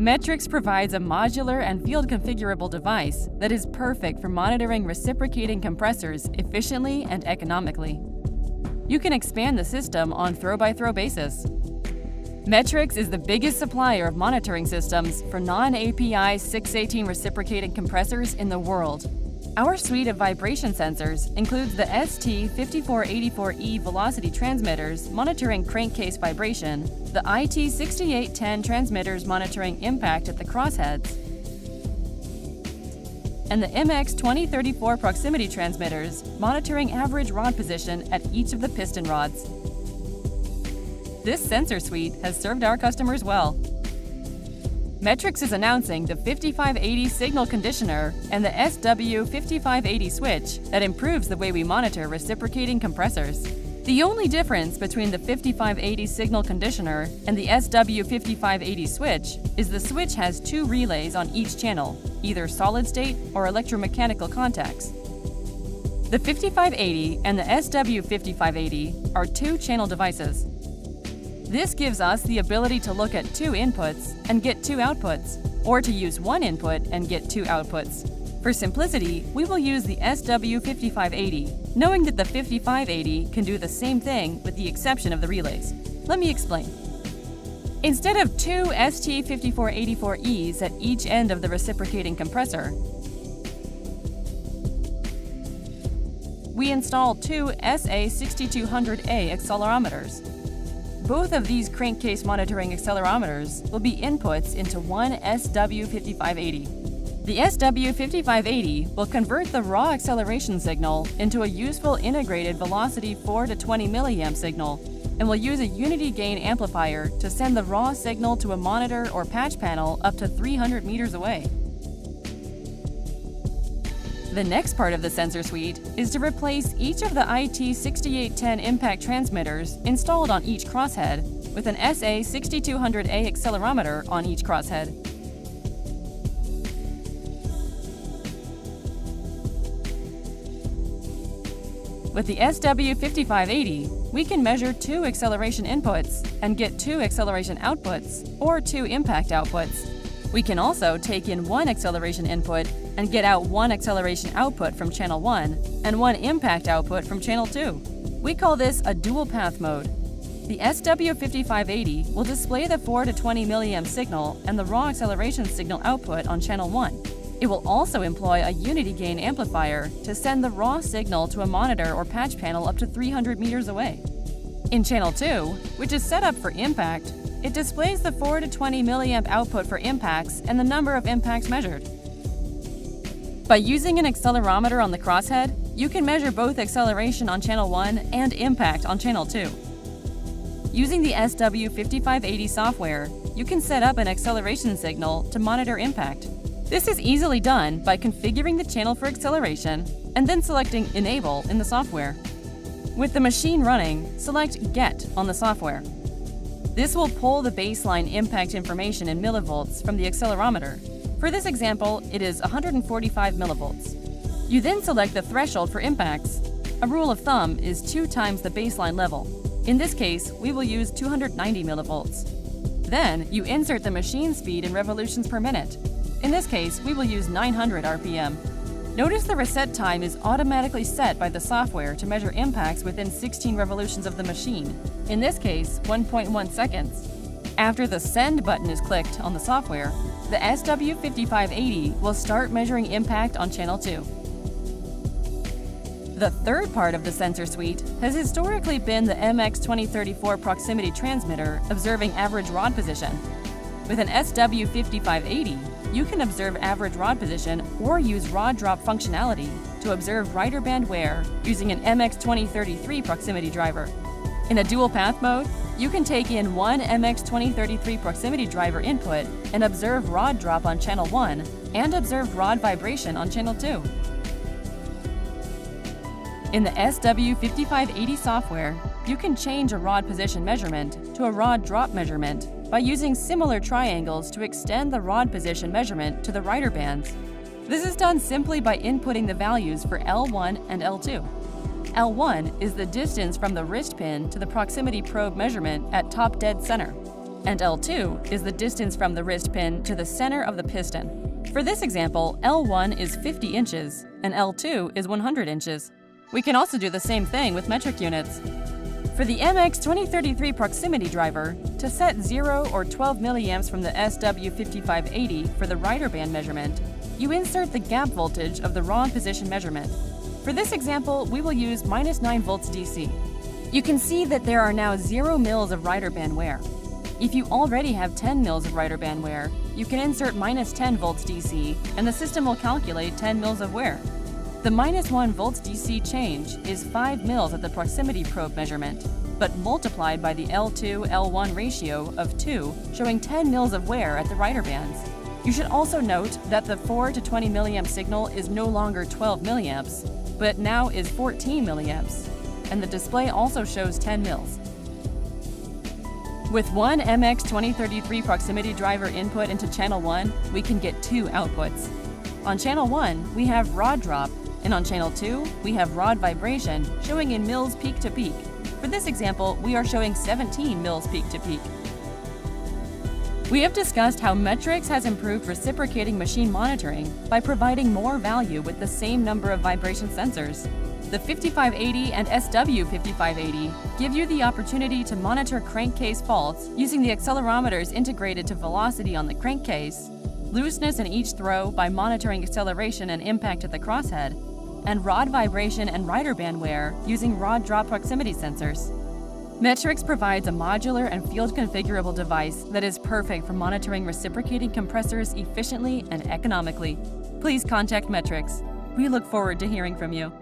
Metrix provides a modular and field-configurable device that is perfect for monitoring reciprocating compressors efficiently and economically. You can expand the system on throw-by-throw basis. Metrix is the biggest supplier of monitoring systems for non-API 618 reciprocating compressors in the world. Our suite of vibration sensors includes the ST5580E velocity transmitters monitoring crankcase vibration, the IT6810 transmitters monitoring impact at the crossheads, and the MX2034 proximity transmitters monitoring average rod position at each of the piston rods. This sensor suite has served our customers well. Metrix is announcing the 5580 signal conditioner and the SW5580 switch that improves the way we monitor reciprocating compressors. The only difference between the 5580 signal conditioner and the SW5580 switch is the switch has two relays on each channel, either solid-state or electromechanical contacts. The 5580 and the SW5580 are two-channel devices. This gives us the ability to look at two inputs and get two outputs, or to use one input and get two outputs. For simplicity, we will use the SW5580, knowing that the 5580 can do the same thing with the exception of the relays. Let me explain. Instead of two ST5484Es at each end of the reciprocating compressor, we install two SA6200A accelerometers. Both of these crankcase monitoring accelerometers will be inputs into one SW5580. The SW5580 will convert the raw acceleration signal into a useful integrated velocity 4 to 20 milliamp signal and will use a unity gain amplifier to send the raw signal to a monitor or patch panel up to 300 meters away. The next part of the sensor suite is to replace each of the IT6810 impact transmitters installed on each crosshead with an SA6200A accelerometer on each crosshead. With the SW5580, we can measure two acceleration inputs and get two acceleration outputs or two impact outputs. We can also take in one acceleration input and get out one acceleration output from channel 1 and one impact output from channel 2. We call this a dual path mode. The SW5580 will display the 4 to 20 milliamp signal and the raw acceleration signal output on channel 1. It will also employ a unity gain amplifier to send the raw signal to a monitor or patch panel up to 300 meters away. In channel 2, which is set up for impact, it displays the 4 to 20 milliamp output for impacts and the number of impacts measured. By using an accelerometer on the crosshead, you can measure both acceleration on channel 1 and impact on channel 2. Using the SW5580 software, you can set up an acceleration signal to monitor impact. This is easily done by configuring the channel for acceleration and then selecting Enable in the software. With the machine running, select Get on the software. This will pull the baseline impact information in millivolts from the accelerometer. For this example, it is 145 millivolts. You then select the threshold for impacts. A rule of thumb is 2 times the baseline level. In this case, we will use 290 millivolts. Then, you insert the machine speed in revolutions per minute. In this case, we will use 900 RPM. Notice the reset time is automatically set by the software to measure impacts within 16 revolutions of the machine. In this case, 1.1 seconds. After the Send button is clicked on the software, the SW5580 will start measuring impact on channel 2. The third part of the sensor suite has historically been the MX2034 proximity transmitter observing average rod position. With an SW5580, you can observe average rod position or use rod drop functionality to observe rider band wear using an MX2033 proximity driver. In a dual path mode, you can take in one MX2033 proximity driver input and observe rod drop on channel 1 and observe rod vibration on channel 2. In the SW5580 software, you can change a rod position measurement to a rod drop measurement by using similar triangles to extend the rod position measurement to the rider bands. This is done simply by inputting the values for L1 and L2. L1 is the distance from the wrist pin to the proximity probe measurement at top dead center, and L2 is the distance from the wrist pin to the center of the piston. For this example, L1 is 50 inches and L2 is 100 inches. We can also do the same thing with metric units. For the MX2033 proximity driver, to set 0 or 12 milliamps from the SW5580 for the rider band measurement, you insert the gap voltage of the wrong position measurement. For this example, we will use -9 volts DC. You can see that there are now 0 mils of rider band wear. If you already have 10 mils of rider band wear, you can insert -10 volts DC and the system will calculate 10 mils of wear. The -1 volts DC change is 5 mils at the proximity probe measurement, but multiplied by the L2-L1 ratio of 2, showing 10 mils of wear at the rider bands. You should also note that the 4 to 20 milliamp signal is no longer 12 milliamps, but now is 14 milliamps, and the display also shows 10 mils. With one MX2033 proximity driver input into channel 1, we can get 2 outputs. On channel 1, we have rod drop, and on channel 2, we have rod vibration, showing in mils peak to peak. For this example, we are showing 17 mils peak to peak. We have discussed how Metrix has improved reciprocating machine monitoring by providing more value with the same number of vibration sensors. The 5580 and SW5580 give you the opportunity to monitor crankcase faults using the accelerometers integrated to velocity on the crankcase, looseness in each throw by monitoring acceleration and impact at the crosshead, and rod vibration and rider band wear using rod drop proximity sensors. Metrix provides a modular and field configurable device that is perfect for monitoring reciprocating compressors efficiently and economically. Please contact Metrix. We look forward to hearing from you.